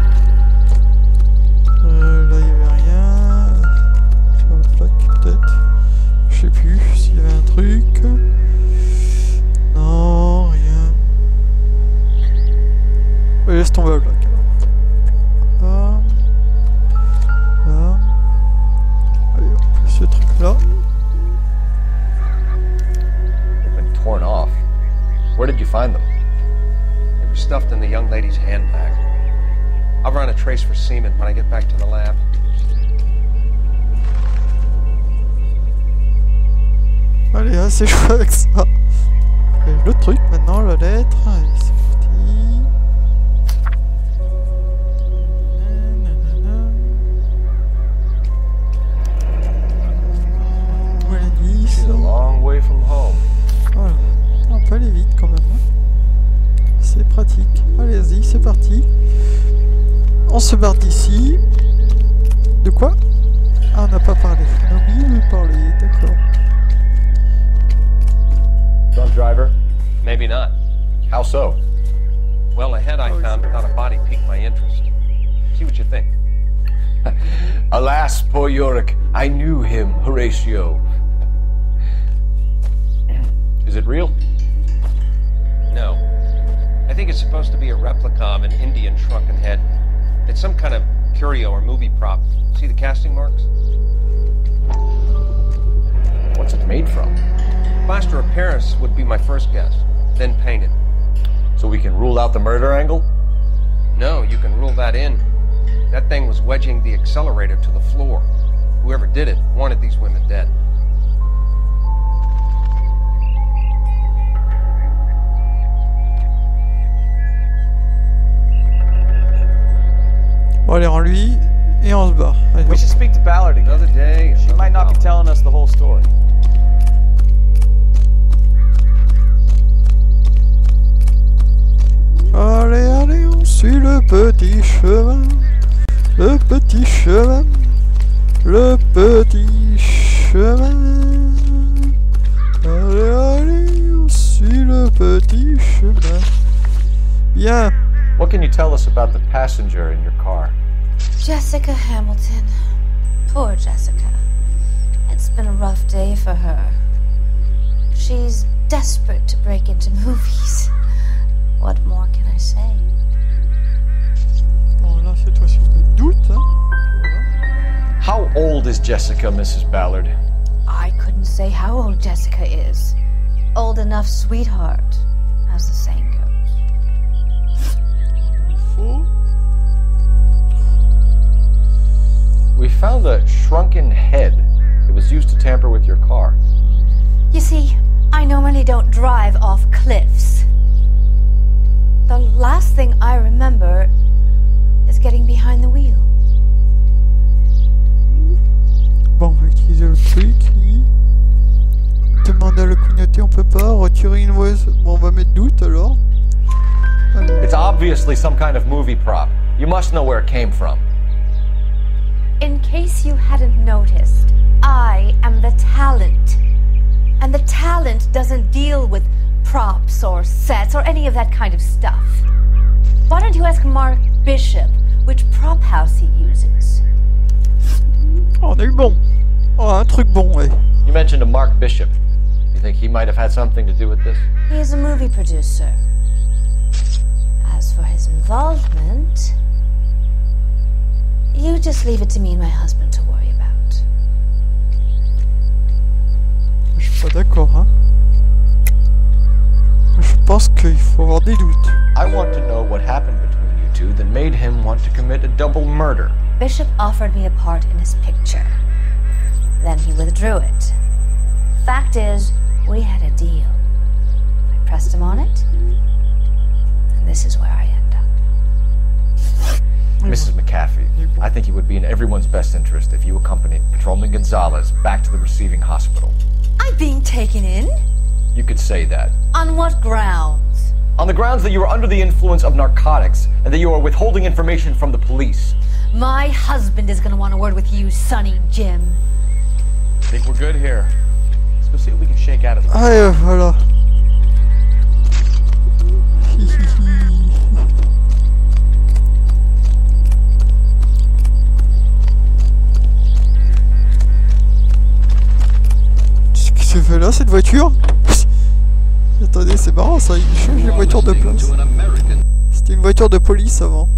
S2: il n'y avait rien. Sur la plaque peut-être. Je sais plus s'il y avait un truc. Non, rien. Ouais, laisse tomber la plaque alors. Là. Allez, on fait ce truc là.
S3: They've been torn off. Where did you find them?
S18: They were stuffed in the young lady's handbag. I'll run a trace for semen when I get back to the lab.
S2: Allez, assez chaud avec ça. Et le truc maintenant, la lettre. Allez, c'est parti. Voilà, 10.
S3: She's a long way from home.
S2: Voilà. On peut aller vite quand même. C'est pratique. Allez-y, c'est parti. On se barre d'ici. De quoi? Ah, on n'a pas parlé. On a oublié de parler, d'accord.
S3: Drunk driver?
S18: Maybe not.
S3: How so?
S18: Well, a head I found without a body piqued my interest. See what you think.
S3: Alas, poor Yorick, I knew him, Horatio. Is it real?
S18: No. I think it's supposed to be a replica of an Indian shrunken head. It's some kind of curio or movie prop. See the casting marks?
S3: What's it made from?
S18: Plaster of Paris would be my first guess, then painted.
S3: So we can rule out the murder angle?
S18: No, you can rule that in. That thing was wedging the accelerator to the floor. Whoever did it wanted these women dead.
S2: Bon, allez, en lui, et on se barre. Allez,
S6: We should speak to Ballard again.
S18: Another day.
S6: She might not be telling us the whole story.
S2: allez, allez, on suit le petit chemin. Le petit chemin. Le petit chemin. Allez, allez, on suit le petit chemin. Bien.
S3: What can you tell us about the passenger in your car?
S17: Jessica Hamilton. Poor Jessica. It's been a rough day for her. She's desperate to break into movies. What more can I say?
S2: Bon, là, cette fois-ci, on me doute. Hein. Voilà.
S3: How old is Jessica, Mrs. Ballard?
S17: I couldn't say how old Jessica is. Old enough, sweetheart, as the saying goes.
S3: We found a shrunken head. It was used to tamper with your car.
S17: You see, I normally don't drive off cliffs. The last thing I remember is getting behind the wheel.
S2: Bon, on va utiliser le truc. Demander à le clignoter, on peut pas. Retirer une voix. Bon, on va mettre doute alors.
S3: It's obviously some kind of movie prop. You must know where it came from.
S17: In case you hadn't noticed, I am the talent. And the talent doesn't deal with props or sets or any of that kind of stuff. Why don't you ask Mark Bishop which prop house he uses?
S2: Oh, on a eu bon. Oh, un truc bon, ouais.
S3: You mentioned a Mark Bishop. You think he might have had something to do with this?
S17: He is a movie producer. As for his involvement, you just leave it to me and my husband to worry about.
S2: Je suis pas d'accord, hein. Je pense qu'il faut avoir des doutes.
S3: I want to know what happened between you two that made him want to commit a double murder.
S17: Bishop offered me a part in his picture. Then he withdrew it. Fact is, we had a deal. I pressed him on it, and this is where I end up.
S3: Mrs. McAfee, I think it would be in everyone's best interest if you accompanied Patrolman Gonzalez back to the receiving hospital.
S17: I'm being taken in?
S3: You could say that.
S17: On what grounds?
S3: On the grounds that you are under the influence of narcotics and that you are withholding information from the police.
S17: My husband is gonna want a word with you, Sonny Jim.
S4: I think we're good here. Let's go see what we can shake out of this.
S2: Allez, voilà. Qu'est-ce qui se fait là, cette voiture? Attendez, c'est marrant ça, il change les voitures de place. C'était une voiture de police avant.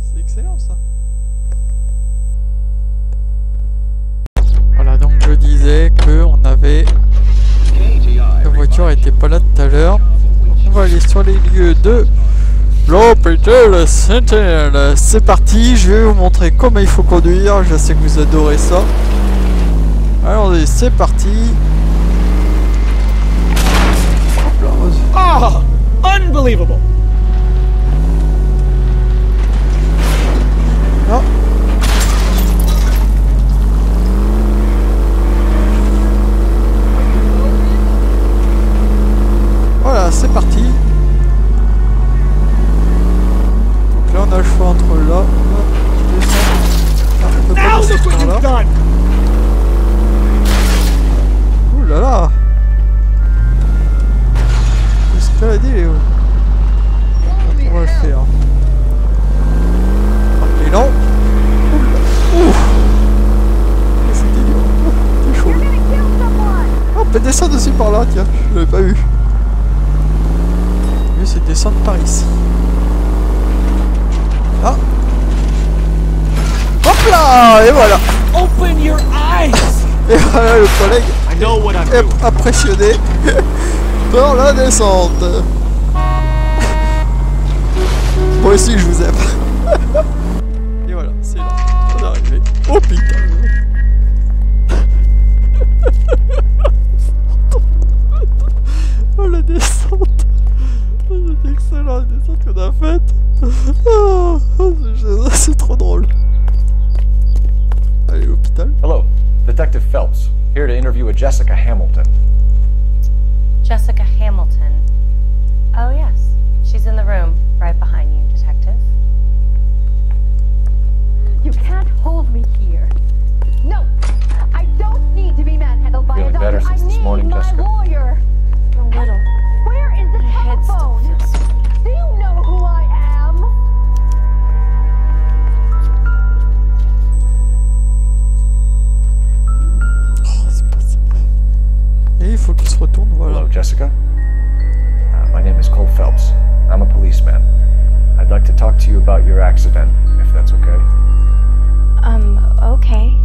S2: C'est excellent ça. Voilà, donc je disais que on avait... La voiture était pas là tout à l'heure. On va aller sur les lieux de l'hôpital Sentinel. C'est parti, je vais vous montrer comment il faut conduire. Je sais que vous adorez ça. Alors c'est parti.
S6: Oh, unbelievable!
S2: Non. par là, tiens, je l'avais pas vu. Lui, c'est descendre par ici. Ah. Hop là. Et voilà.
S11: Open your eyes.
S2: Et voilà, le collègue est impressionné par la descente. Moi aussi, je vous aime. Et voilà, c'est là. On est arrivé. Oh putain. Oh la descente. Oh, c'est excellent la descente qu'on a faite. Oh, c'est trop drôle. Allez, l'hôpital.
S3: Hello, Detective Phelps, here to interview a Jessica Hamilton.
S17: Jessica Hamilton. Oh, yes. She's in the room right behind you, Detective.
S9: You can't hold me here. No, I don't need to be manhandled by a doctor. I need my lawyer.
S17: A little.
S9: Where is the telephone? Do you know who I am?
S2: Oh, c'est pas ça. Et il faut qu'il se retourne, voilà.
S3: Hello, Jessica. My name is Cole Phelps. I'm a policeman. I'd like to talk to you about your accident, if that's okay.
S17: Okay.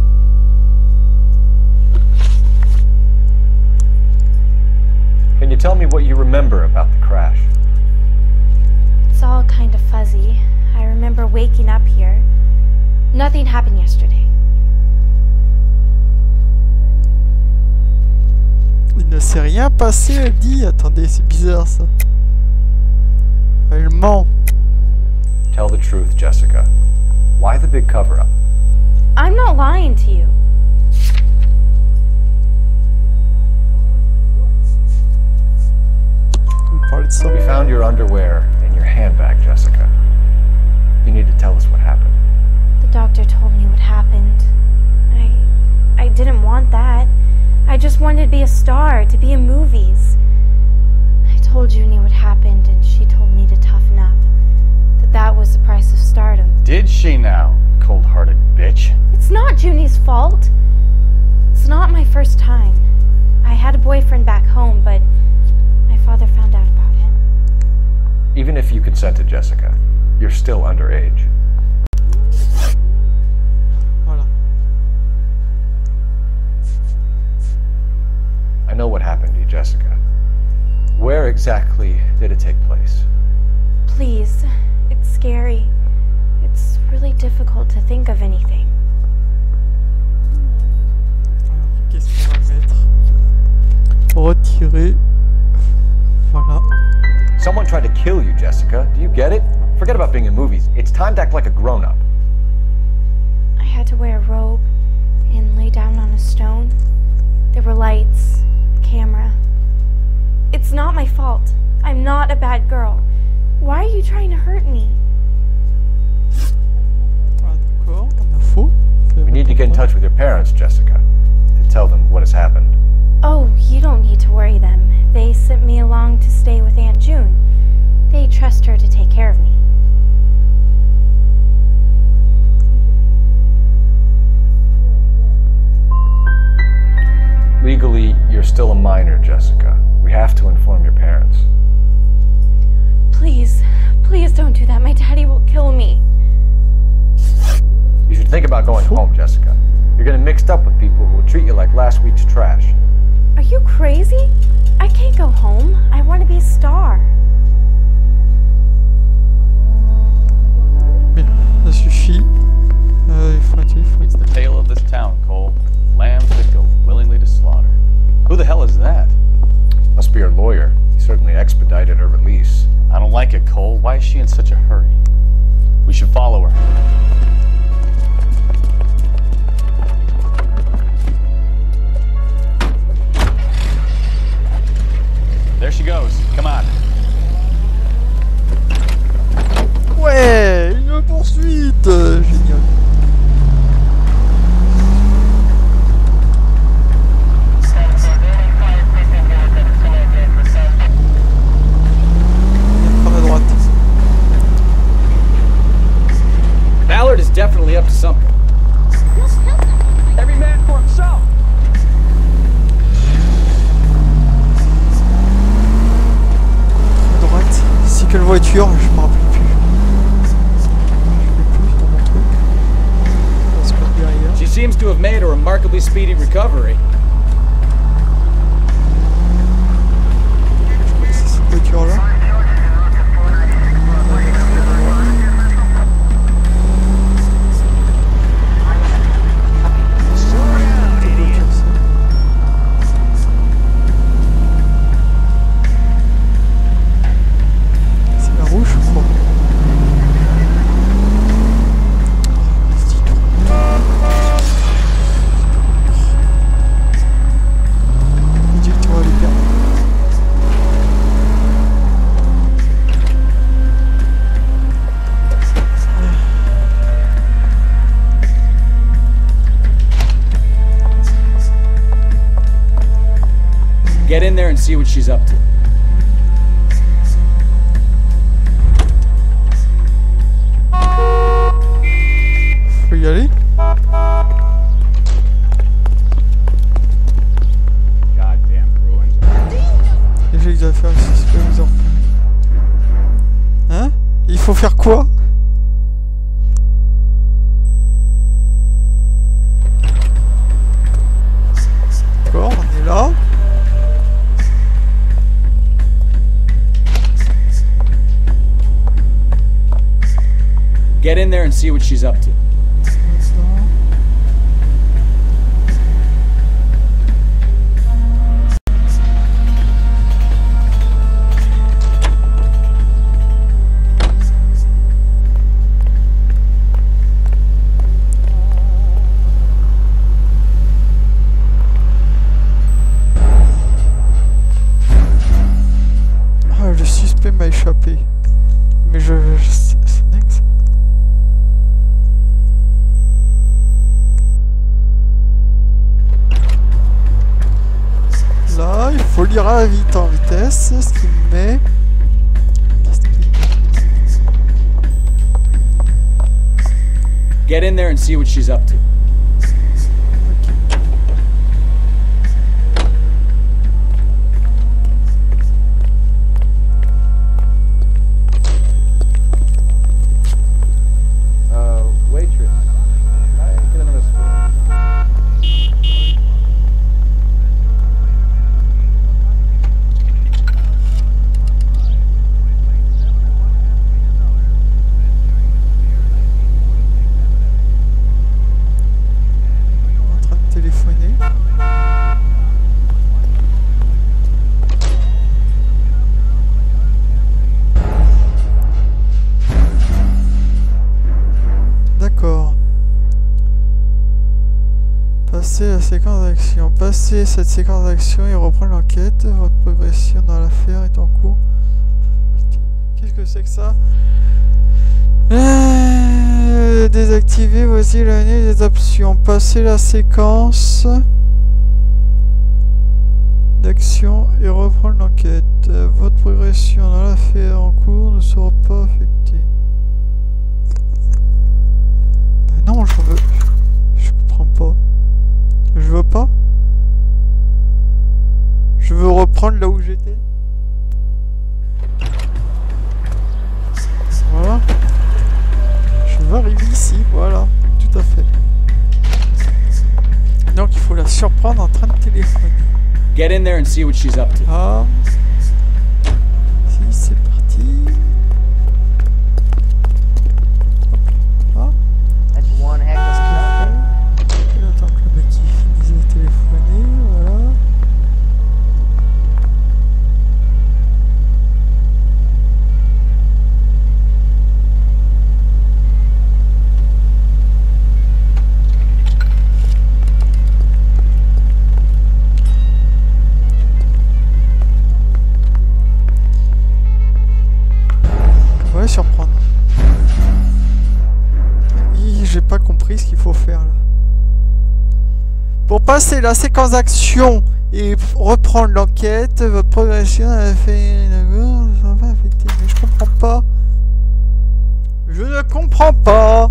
S3: Can you tell me what you remember about the crash?
S17: It's all kind of fuzzy. I remember waking up here. Nothing happened yesterday.
S2: Il ne s'est rien passé, elle dit. Attendez, c'est bizarre ça. Elle ment.
S3: Tell the truth, Jessica. Why the big cover-up?
S17: I'm not lying to you.
S3: We found your underwear in your handbag, Jessica. You need to tell us what happened.
S17: The doctor told me what happened. I didn't want that. I just wanted to be a star, to be in movies. I told Junie what happened, and she told me to toughen up. That was the price of stardom.
S4: Did she now, cold-hearted bitch?
S17: It's not Junie's fault. It's not my first time. I had a boyfriend back home, but my father found out about him.
S3: Even if you consented, Jessica, you're still underage.
S2: Voilà.
S3: I know what happened to you, Jessica. Where exactly did it take place?
S17: Please, it's scary. It's really difficult to think of anything.
S2: Qu'est-ce qu'on va mettre? Retirer. Voilà.
S3: Someone tried to kill you, Jessica. Do you get it? Forget about being in movies. It's time to act like a grown-up.
S17: I had to wear a robe and lay down on a stone. There were lights, camera. It's not my fault. I'm not a bad girl. Why are you trying to hurt me?
S3: We need to get in touch with your parents, Jessica, to tell them what has happened.
S17: Oh, you don't need to worry them. They sent me along to stay with Aunt June. They trust her to take care of me.
S3: Legally, you're still a minor, Jessica. We have to inform your parents.
S17: Please, please don't do that. My daddy will kill me.
S3: You should think about going home, Jessica. You're getting mixed up with people who will treat you like last week's trash.
S17: Are you crazy? I can't go home. I want to be a star.
S2: Bien, ça suffit.
S4: It's the tale of this town, Cole. Lambs that go willingly to slaughter. Who the hell is that?
S3: Must be her lawyer. He certainly expedited her release.
S4: I don't like it, Cole. Why is she in such a hurry? We should follow her. There she goes. Come on.
S2: Ouais, une poursuite. Génial.
S6: Ballard is definitely up to something.
S11: Every man for himself.
S2: quelle voiture, je me rappelle plus.
S6: She seems to have made a remarkably speedy recovery.
S2: C'est cette voiture-là.
S6: Get in there and see what she's up to.
S2: Faut y aller. Déjà il doit faire ici, c'est pas vous en repérer. Hein? Il faut faire quoi? D'accord, on est là.
S6: Get in there and see what she's up to.
S2: Ah, le suspect m'a échappé. Mais c'est dingue ça. Là, il faut lire à la vite en vitesse, ce qui me met.
S6: Get in there and see what she's up to.
S13: Waitress. Hi, get another spoon.
S2: En train de téléphoner. D'accord. Passer la séquence d'action. Passer cette séquence d'action et reprendre l'enquête. Votre progression dans l'affaire est en cours. Qu'est-ce que c'est que ça? Désactiver, voici l'année des options. Passer la séquence d'action et reprendre l'enquête. Votre progression dans l'affaire en cours ne sera pas affectée. Non, je veux. Je comprends pas. Je veux pas. Je veux reprendre là où j'étais. Voilà. Je veux arriver ici, voilà. Tout à fait. Donc il faut la surprendre en train de téléphoner.
S6: Get in there and see what she's up to.
S2: Ah. Si, c'est parti. Ah.
S12: That's one heck of a
S2: Il attend que le mec il finisse de téléphoner, voilà. Ouais, surprendre. J'ai pas compris ce qu'il faut faire là. Pour passer la séquence d'action et reprendre l'enquête, votre progression a fait ça va affecter. Mais je comprends pas. Je ne comprends pas.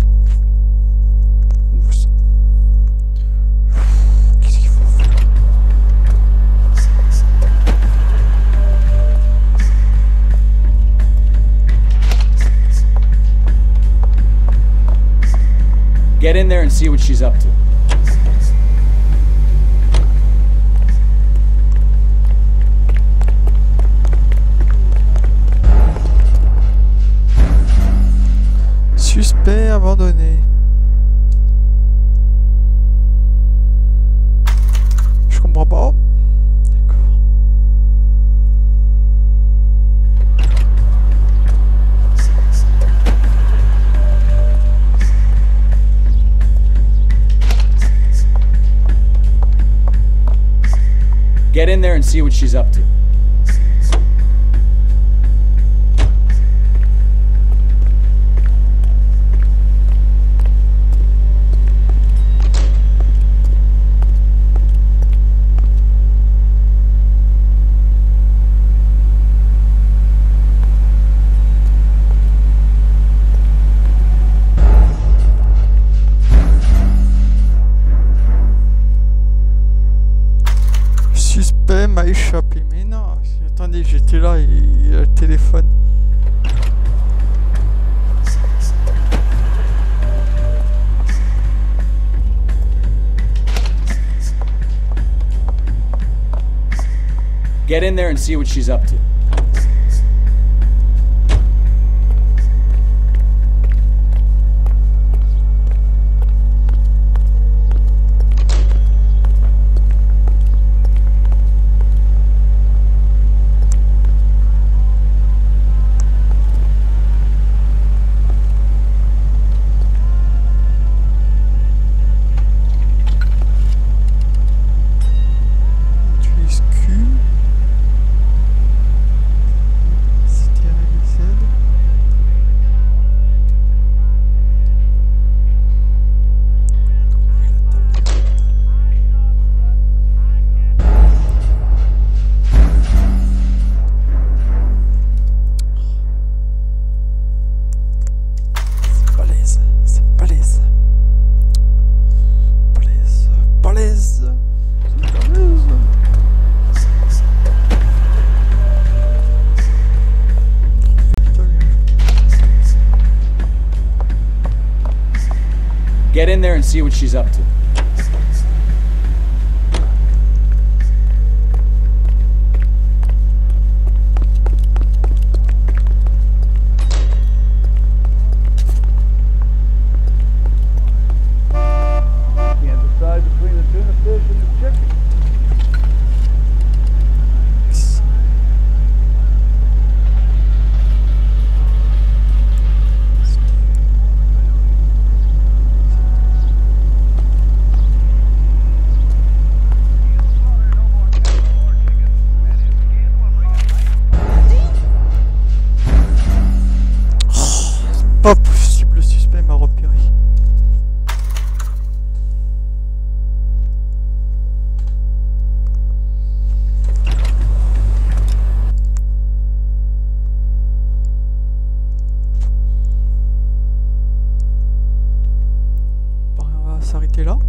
S2: Qu'est-ce qu'il faut faire?
S6: Get in there and see what she's up to.
S2: Suspect abandonné. Je comprends pas. D'accord.
S6: Get in there and see what she's up to.
S2: Suspect m'a échappé. Mais non, attendez, j'étais là et il a le téléphone.
S6: Get in there and see what she's up to. Get in there and see what she's up to.
S13: Can't decide between the tuna fish and the chicken.
S2: Pas possible, le suspect m'a repéré. Bon, on va s'arrêter là.